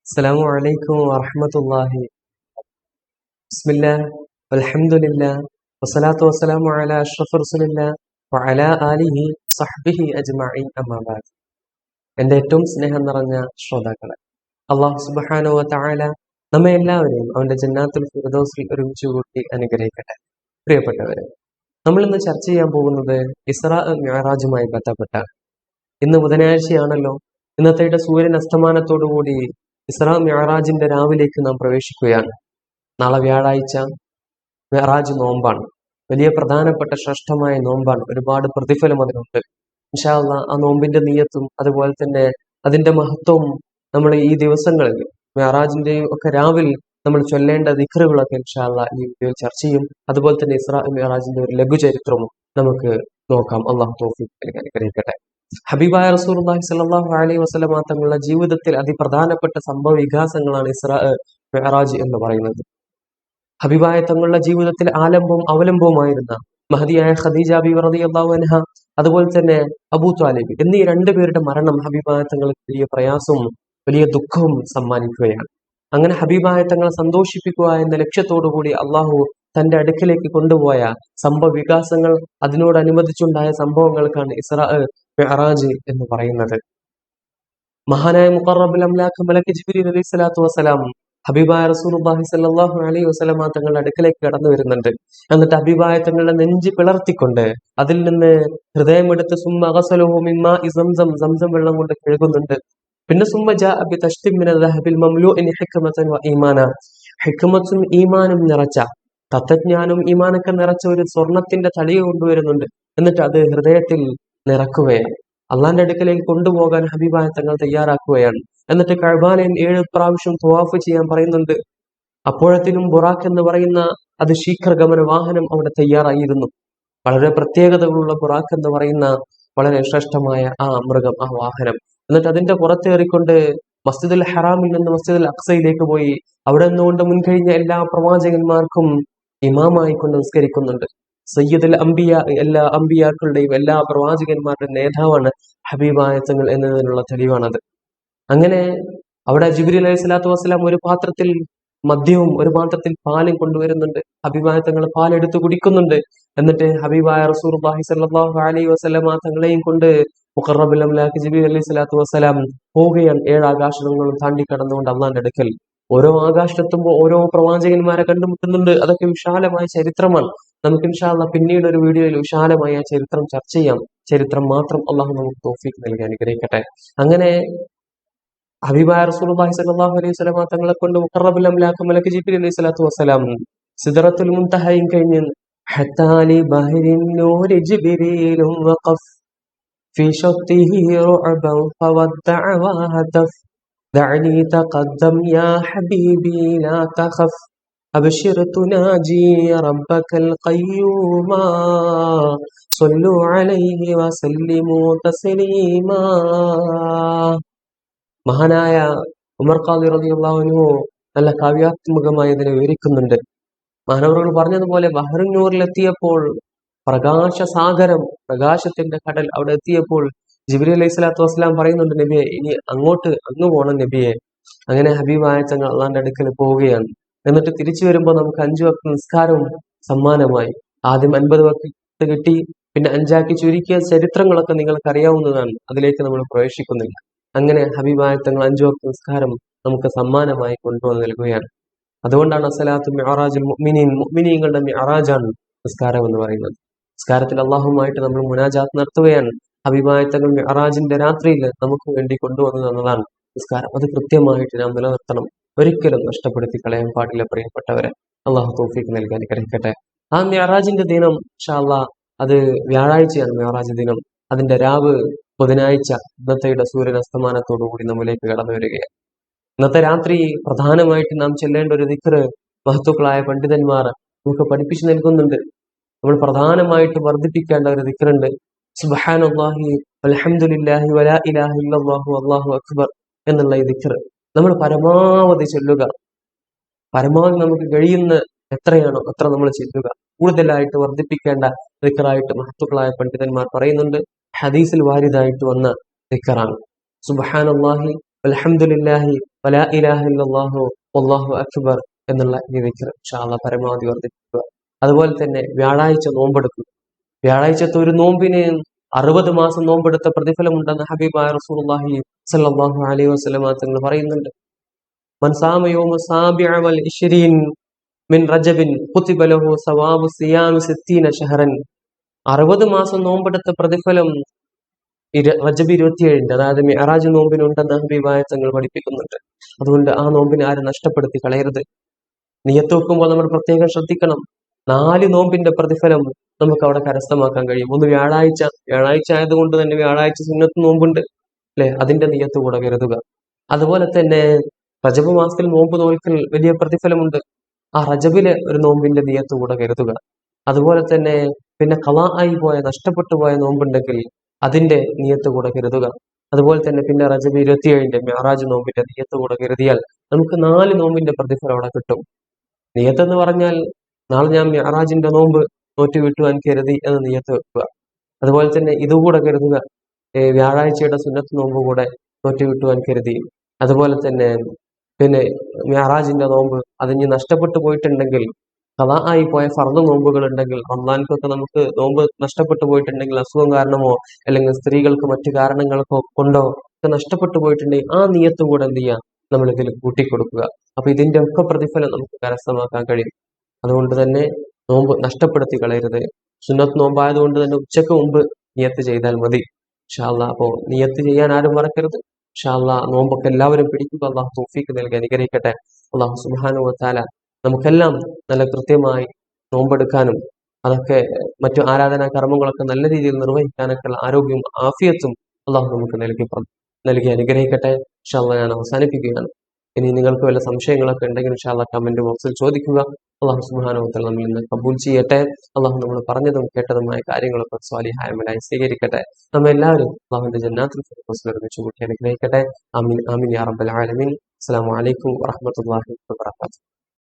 السلام عليكم ورحمة الله. بسم الله والحمد لله والصلاة والسلام على أشرف رسول الله وعلى آله وصحبه أجمعين أما بعد. എൻ്റെ ഏറ്റവും സ്നേഹം നിറഞ്ഞ ശ്രോതാക്കളെ, അള്ളാഹു സുബ്ഹാനഹു വ തആല നമ്മെ എല്ലാവരെയും അവന്റെ ജന്നാത്തുൽ ഫിർദൗസിൽ ഒരുമിച്ച് കൂട്ടി അനുഗ്രഹിക്കട്ടെ. പ്രിയപ്പെട്ടവരെ, നമ്മൾ ഇന്ന് ചർച്ച ചെയ്യാൻ പോകുന്നത് ഇസ്രാ മിഅ്റാജുമായി ബന്ധപ്പെട്ടാണ്. ഇന്ന് ബുധനാഴ്ചയാണല്ലോ. ഇന്നത്തെ സൂര്യൻ അസ്തമാനത്തോടുകൂടി ഇസ്രാ മിഅ്റാജിന്റെ രാവിലേക്ക് നാം പ്രവേശിക്കുകയാണ്. നാളെ വ്യാഴാഴ്ച മിഅ്റാജ് നോമ്പാണ്. വലിയ പ്രധാനപ്പെട്ട ശ്രേഷ്ഠമായ നോമ്പാണ്. ഒരുപാട് പ്രതിഫലം അതിനുണ്ട്. ഇൻഷാ അല്ലാഹ് ആ നോമ്പിന്റെ നിയ്യത്തും അതുപോലെ തന്നെ അതിന്റെ മഹത്വവും നമ്മൾ ഈ ദിവസങ്ങളിൽ മിഅ്റാജിന്റെയും ഒക്കെ രാവിൽ നമ്മൾ ചൊല്ലേണ്ട ദിക്റുകളൊക്കെ ഇൻഷാ അല്ലാഹ് ഈ വീഡിയോയിൽ ചർച്ച ചെയ്യും. അതുപോലെ തന്നെ ഇസ്രാ മിഅ്റാജിന്റെ ഒരു ലഘുചരിത്രവും നമുക്ക് നോക്കാം. അള്ളാഹു തൗഫീഖ് നൽകി അനുഗ്രഹിക്കട്ടെ. ഹബീബായ റസൂലുള്ളാഹി സ്വല്ലല്ലാഹു അലൈഹി വസല്ലമ തങ്ങളുടെ ജീവിതത്തിൽ അതിപ്രധാനപ്പെട്ട സംഭവ വികാസങ്ങളാണ് ഇസ്രാ മിഅ്റാജ് എന്ന് പറയുന്നത്. ഹബീബായ തങ്ങളുടെ ജീവിതത്തിൽ ആലംബവും അവലംബവുമായിരുന്ന മഹദിയായ ഖദീജ ബീവി റളിയല്ലാഹു അൻഹ, അതുപോലെ തന്നെ അബൂ ത്വാലിബ് എന്നീ രണ്ടുപേരുടെ മരണം ഹബീബായ തങ്ങൾക്ക് വലിയ പ്രയാസവും വലിയ ദുഃഖവും സമ്മാനിക്കുകയാണ്. അങ്ങനെ ഹബീബായ തങ്ങളെ സന്തോഷിപ്പിക്കുക എന്ന ലക്ഷ്യത്തോടുകൂടി അള്ളാഹു തന്റെ അടുക്കിലേക്ക് കൊണ്ടുപോയ സംഭവ വികാസങ്ങൾ, അതിനോടനുബന്ധിച്ചുണ്ടായ സംഭവങ്ങൾക്കാണ് ഇസ്രാ മിഅ്റാജ് എന്ന് പറയുന്നത്. മഹാനായ മുഖറബുൽ അംലാഖ് മലക്ക് ജിബ്രീൽ അലൈഹി സ്വലാത്തു വസ്സലാം ഹബീബായ റസൂലുള്ളാഹി സ്വല്ലല്ലാഹു അലൈഹി വസല്ലമ തങ്ങളുടെ അടുക്കലേക്ക് കടന്നു വരുന്നുണ്ട്. എന്നിട്ട് ഹബീബായ തങ്ങളുടെ നെഞ്ച് പിളർത്തിക്കൊണ്ട് അതിൽ നിന്ന് ഹൃദയമെടുത്ത് സുമ്മ ഗസലുഹു മിൻ മാഇ സംസം, സംസം വെള്ളം കൊണ്ട് കഴുകുന്നുണ്ട്. പിന്നെ സുമ്മ ജാഅ ബി തശ്തിം മിന ദഹബിൽ മംലൂഇൻ ഹിക്മതൻ വ ഈമാന, ഹിക്മത്തും ഈമാനും നിറച്ച, തത്വജ്ഞാനും ഈമാനൊക്കെ നിറച്ച ഒരു സ്വർണത്തിന്റെ തളിക കൊണ്ടുവരുന്നുണ്ട്. എന്നിട്ട് അത് ഹൃദയത്തിൽ നിറക്കുകയാണ്. അള്ളാന്റെ അടുക്കലേക്ക് കൊണ്ടുപോകാൻ ഹബീബായ തങ്ങൾ തയ്യാറാക്കുകയാണ്. എന്നിട്ട് കഅബാലയം 7 പ്രാവശ്യം തവാഫ് ചെയ്യാൻ പറയുന്നുണ്ട്. അപ്പോഴത്തേനും ബുറാഖ് എന്ന് പറയുന്ന അത് ശീഘ്രഗമന വാഹനം അവിടെ തയ്യാറായിരുന്നു. വളരെ പ്രത്യേകതകളുള്ള ബുറാഖ് എന്ന് പറയുന്ന വളരെ ശ്രേഷ്ഠമായ ആ മൃഗം, ആ വാഹനം. എന്നിട്ട് അതിന്റെ പുറത്തേറിക്കൊണ്ട് മസ്ജിദുൽ ഹറാമിൽ നിന്ന് മസ്ജിദുൽ അഖ്സയിലേക്ക് പോയി അവിടെ നിന്നുകൊണ്ട് മുൻകഴിഞ്ഞ എല്ലാ പ്രവാചകന്മാർക്കും ഇമാമായി കൊണ്ട് നിസ്കരിക്കുന്നുണ്ട്. സയ്യിദുൽ അംബിയ, എല്ലാ അംബിയാക്കളുടെയും എല്ലാ പ്രവാചകന്മാരുടെയും നേതാവാണ് ഹബീബായ തങ്ങൾ എന്നതിനുള്ള തെളിവാണത്. അങ്ങനെ അവിടെ ജിബ്രീൽ അലൈഹി സ്വലാത്തു വസ്സലാം ഒരു പാത്രത്തിൽ മദ്യവും ഒരു പാത്രത്തിൽ പാലും കൊണ്ടുവരുന്നുണ്ട്. ഹബീബായ തങ്ങൾ പാലെടുത്ത് കുടിക്കുന്നുണ്ട്. എന്നിട്ട് ഹബീബായ റസൂലുള്ളാഹി സ്വല്ലല്ലാഹു അലൈഹി വസല്ലമ തങ്ങളെയും കൊണ്ട് മുഖറബുൽ അംലാഖ് ജിബ്രീൽ അലൈഹി സ്വലാത്തു വസ്സലാം പോവുകയാണ്. 7 ആകാശങ്ങളും താണ്ടി കടന്നുകൊണ്ട് അള്ളാന്റെ അടുക്കൽ. ഓരോ ആകാശത്തെത്തുമ്പോൾ ഓരോ പ്രവാചകന്മാരെ കണ്ടുമുട്ടുന്നുണ്ട്. അതൊക്കെ വിശാലമായ ചരിത്രമാണ്. നമുക്ക് ഇൻഷാ അല്ലാഹ് പിന്നീട് ഒരു വീഡിയോയിൽ വിശാലമായ ചരിത്രം ചർച്ച ചെയ്യാം. ചരിത്രം മാത്രം അള്ളാഹു നമുക്ക് തൗഫീഖ് നൽകി അനുഗ്രഹിക്കട്ടെ. അങ്ങനെ ഹബീബായ റസൂലുള്ളാഹി സ്വല്ലല്ലാഹു അലൈഹി വസല്ലമ തങ്ങളെ കൊണ്ട് മുഖറബുൽ അംലാഖ് മലക്ക് ജിബ്രീൽ അലൈഹി സ്വലാത്തു വസ്സലാം സിദ്റത്തുൽ മുൻതഹയും കഴിഞ്ഞ് ഹത്താ ലി ബഹരിൻ നൂരി ജിബ്രീലും വഖഫ് ഫീ ശത്തിഹി റുഅബൻ ഫവദ്ദഅ വഹതഫ് ദഅനി തഖദ്ദം യാ ഹബീബി ലാ തഖഫ് അബ്ശിർ തുനാജി റബ്ബകൽ ഖയ്യൂമാ സ്വല്ലു അലൈഹി വസല്ലിമു തസ്ലീമാ. മഹാനായ ഉമർ ഖാദി റളിയല്ലാഹു അൻഹു നല്ല കാവ്യാത്മകമായി ഇതിനെ വിവരിക്കുന്നുണ്ട്. മഹാനവറുകൾ പറഞ്ഞതുപോലെ ബഹ്റുന്നൂറിലെത്തിയപ്പോൾ പ്രകാശസാഗരം, പ്രകാശത്തിന്റെ കടൽ അവിടെ എത്തിയപ്പോൾ ജിബ്രീൽ അലൈഹി സ്വലാത്തു വസ്സലാം പറയുന്നുണ്ട്, നബിയെ ഇനി അങ്ങ് പോകണം നബിയെ. അങ്ങനെ ഹബീബായ തങ്ങൾ അള്ളാന്റെ അടുക്കൽ പോവുകയാണ്. എന്നിട്ട് തിരിച്ചു വരുമ്പോൾ നമുക്ക് 5 വക്ത് നിസ്കാരവും സമ്മാനമായി. ആദ്യം 50 വക്ത് കിട്ടി, പിന്നെ 5 ചുരുക്കിയ ചരിത്രങ്ങളൊക്കെ നിങ്ങൾക്ക് അറിയാവുന്നതാണ്. അതിലേക്ക് നമ്മൾ പ്രവേശിക്കുന്നില്ല. അങ്ങനെ ഹബീബായ തങ്ങൾ 5 വക്ത് നിസ്കാരം നമുക്ക് സമ്മാനമായി കൊണ്ടുവന്ന് നൽകുകയാണ്. അതുകൊണ്ടാണ് അസ്സലാത്തു മിഅ്റാജുൽ മുഅ്മിനീൻ, മുഅ്മിനീങ്ങളുടെ മിഅ്റാജാണ് നിസ്കാരം എന്ന് പറയുന്നത്. നിസ്കാരത്തിൽ അള്ളാഹുമായിട്ട് നമ്മൾ മുനാജാത്ത് നടത്തുകയാണ്. ഹബീബായ തങ്ങൾ മിഅ്റാജിന്റെ രാത്രിയിൽ നമുക്ക് വേണ്ടി കൊണ്ടുവന്നു തന്നതാണ് നിസ്കാരം. അത് കൃത്യമായിട്ട് നാം നിലനിർത്തണം. ഒരിക്കലും നഷ്ടപ്പെടുത്തി കളയാൻ പാടില്ല പ്രിയപ്പെട്ടവരെ. അള്ളാഹു തൗഫീഖ് നൽകി അനുഗ്രഹിക്കട്ടെ. ആ മിഅ്റാജിന്റെ ദിനം ഇൻഷാ അല്ലാഹ് അത് വ്യാഴാഴ്ചയാണ് മിഅ്റാജ് ദിനം. അതിന്റെ രാവ് ബുധനാഴ്ച ഇന്നത്തെ സൂര്യൻ അസ്തമാനത്തോടുകൂടി നമ്മിലേക്ക് കടന്നു വരികയാണ്. ഇന്നത്തെ രാത്രി പ്രധാനമായിട്ട് നാം ചെല്ലേണ്ട ഒരു ദിക്ർ മഹത്തുക്കളായ പണ്ഡിതന്മാർ നമുക്ക് പഠിപ്പിച്ചു നൽകുന്നുണ്ട്. നമ്മൾ പ്രധാനമായിട്ട് വർദ്ധിപ്പിക്കേണ്ട ഒരു ദിക്റുണ്ട്. സുബ്ഹാനല്ലാഹി വൽഹംദുലില്ലാഹി വലാ ഇലാഹ ഇല്ലല്ലാഹു വല്ലാഹു അക്ബർ എന്നുള്ള ഈ ദിക്ർ നമ്മൾ പരമാവധി ചൊല്ലുക. പരമാവധി നമുക്ക് കഴിയുന്ന എത്രയാണോ അത്ര നമ്മൾ ചൊല്ലുക. കൂടുതലായിട്ട് വർദ്ധിപ്പിക്കേണ്ട ദിക്റായിട്ട് മഹത്തുക്കളായ പണ്ഡിതന്മാർ പറയുന്നുണ്ട്. ഹദീസിൽ വാരിദായിട്ട് വന്ന ദിക്റാണ്. സുബ്ഹാനല്ലാഹി വൽഹംദുലില്ലാഹി വലാ ഇലാഹ ഇല്ലല്ലാഹു വല്ലാഹു അക്ബർ എന്നുള്ള ഈ ദിക്ർ ഇൻഷാ അല്ലാഹ് പരമാവധി വർദ്ധിപ്പിക്കുക. അതുപോലെ തന്നെ വ്യാഴാഴ്ച നോമ്പെടുക്കുക. വ്യാഴാഴ്ചത്തെ ഒരു നോമ്പിന് 60 മാസം നോമ്പെടുത്ത പ്രതിഫലമുണ്ടെന്ന് ഹബീബായ റസൂലുള്ളാഹി സ്വല്ലല്ലാഹു അലൈഹി വസല്ലമ തങ്ങൾ പറയുന്നുണ്ട്. മൻ സാമ യൗമ സാബിഅ വൽ ഇശ്രീൻ മിൻ റജബിൻ കുതിബ ലഹു സവാബു സിയാമി 60 ശഹറൻ. 60 മാസം നോമ്പെടുത്ത പ്രതിഫലം റജബ് 27 അതായത് മിഅ്റാജ് നോമ്പിനുണ്ടെന്ന് ഹബീബായ തങ്ങൾ പഠിപ്പിക്കുന്നുണ്ട്. അതുകൊണ്ട് ആ നോമ്പിനെ ആരും നഷ്ടപ്പെടുത്തി കളയരുത്. നിയത്ത് വെക്കുമ്പോൾ നമ്മൾ പ്രത്യേകം ശ്രദ്ധിക്കണം. 4 നോമ്പിന്റെ പ്രതിഫലം നമുക്ക് അവിടെ കരസ്ഥമാക്കാൻ കഴിയും. ഒന്ന് വ്യാഴാഴ്ച ആയതുകൊണ്ട് തന്നെ വ്യാഴാഴ്ച സുന്നത്ത് നോമ്പുണ്ട് അല്ലെ, അതിന്റെ നിയത്ത് കൂടെ കരുതുക. അതുപോലെ തന്നെ റജബ് മാസത്തിൽ നോമ്പ് നോൽക്കൽ വലിയ പ്രതിഫലമുണ്ട്, ആ റജബിലെ ഒരു നോമ്പിന്റെ നിയത്ത് കൂടെ കരുതുക. അതുപോലെ തന്നെ പിന്നെ ഖളാ ആയി പോയ നഷ്ടപ്പെട്ടു പോയ നോമ്പുണ്ടെങ്കിൽ അതിന്റെ നിയത്ത് കൂടെ കരുതുക. അതുപോലെ തന്നെ പിന്നെ റജബ് 27 മിഅ്റാജ് നോമ്പിന്റെ നിയത്ത് കൂടെ കരുതിയാൽ നമുക്ക് 4 നോമ്പിന്റെ പ്രതിഫലം അവിടെ കിട്ടും. നിയത്ത് എന്ന് പറഞ്ഞാൽ നാളെ ഞാൻ മിഅ്റാജിന്റെ നോമ്പ് നോറ്റ് വീട്ടുവാൻ കരുതി എന്ന് നിയത്ത് വെക്കുക. അതുപോലെ തന്നെ ഇതുകൂടെ കരുതുക, വ്യാഴാഴ്ചയുടെ സുന്നത്ത് നോമ്പ് കൂടെ നോറ്റ് വീട്ടുവാൻ കരുതി. അതുപോലെ തന്നെ പിന്നെ മിഅ്റാജിന്റെ നോമ്പ് അതിന് നഷ്ടപ്പെട്ടു പോയിട്ടുണ്ടെങ്കിൽ, ഖളാ ആയി പോയ ഫർദ് നോമ്പുകൾ ഉണ്ടെങ്കിൽ, റമദാൻക്കൊക്കെ നമുക്ക് നോമ്പ് നഷ്ടപ്പെട്ടു പോയിട്ടുണ്ടെങ്കിൽ അസുഖം കാരണമോ അല്ലെങ്കിൽ സ്ത്രീകൾക്ക് മറ്റു കാരണങ്ങൾക്കോ കൊണ്ടോ ഒക്കെ നഷ്ടപ്പെട്ടു പോയിട്ടുണ്ടെങ്കിൽ ആ നിയത്ത് കൂടെ എന്ത് ചെയ്യുക, നമ്മൾ ഇതിൽ കൂട്ടിക്കൊടുക്കുക. അപ്പൊ ഇതിന്റെ ഒക്കെ പ്രതിഫലം നമുക്ക് കരസ്ഥമാക്കാൻ കഴിയും. അതുകൊണ്ട് തന്നെ നോമ്പ് നഷ്ടപ്പെടുത്തി കളയരുത്. സുന്നത്ത് നോമ്പായതുകൊണ്ട് തന്നെ ഉച്ചക്ക് മുമ്പ് നിയത്ത് ചെയ്താൽ മതി ഇൻഷാ അല്ലാഹ്. അപ്പോ നിയത്ത് ചെയ്യാൻ ആരും മറക്കരുത് ഇൻഷാ അല്ലാഹ്. നോമ്പൊക്കെ എല്ലാവരും പിടിക്കുക. അള്ളാഹു തൗഫീഖ് നൽകി അനുഗ്രഹിക്കട്ടെ. അള്ളാഹു സുബ്ഹാനഹു വ തആല നമുക്കെല്ലാം നല്ല കൃത്യമായി നോമ്പെടുക്കാനും അതൊക്കെ മറ്റു ആരാധനാ കർമ്മങ്ങളൊക്കെ നല്ല രീതിയിൽ നിർവഹിക്കാനൊക്കെയുള്ള ആരോഗ്യവും ആഫിയത്തും അള്ളാഹു നമുക്ക് നൽകി അനുഗ്രഹിക്കട്ടെ ഇൻഷാ അല്ലാഹ്. ഞാൻ അവസാനിപ്പിക്കുകയാണ്. ഇനി നിങ്ങൾക്ക് വല്ല സംശയങ്ങളൊക്കെ ഉണ്ടെങ്കിൽ ഇൻഷാ അല്ലാഹ് കമന്റ് ബോക്സിൽ ചോദിക്കുക. അള്ളാഹു സുബ്ഹാനഹു വ തആല നമ്മിൽ നിന്ന് കബൂൽ ചെയ്യട്ടെ. അള്ളാഹു നമ്മൾ പറഞ്ഞതും കേട്ടതുമായ കാര്യങ്ങളൊക്കെ സ്വാലിഹായ അമലായി സ്വീകരിക്കട്ടെ. നമ്മ എല്ലാവരും അള്ളാഹുവിന്റെ ജന്നാത്തുൽ ഫിർദൗസിൽ ഒരുമിച്ച് കൂട്ടി അനുഗ്രഹിക്കട്ടെ. ആമീൻ ആമീൻ യാ റബ്ബൽ ആലമീൻ. അസ്സലാമു അലൈക്കും വറഹ്മത്തുള്ളാഹി വബറകാതുഹു.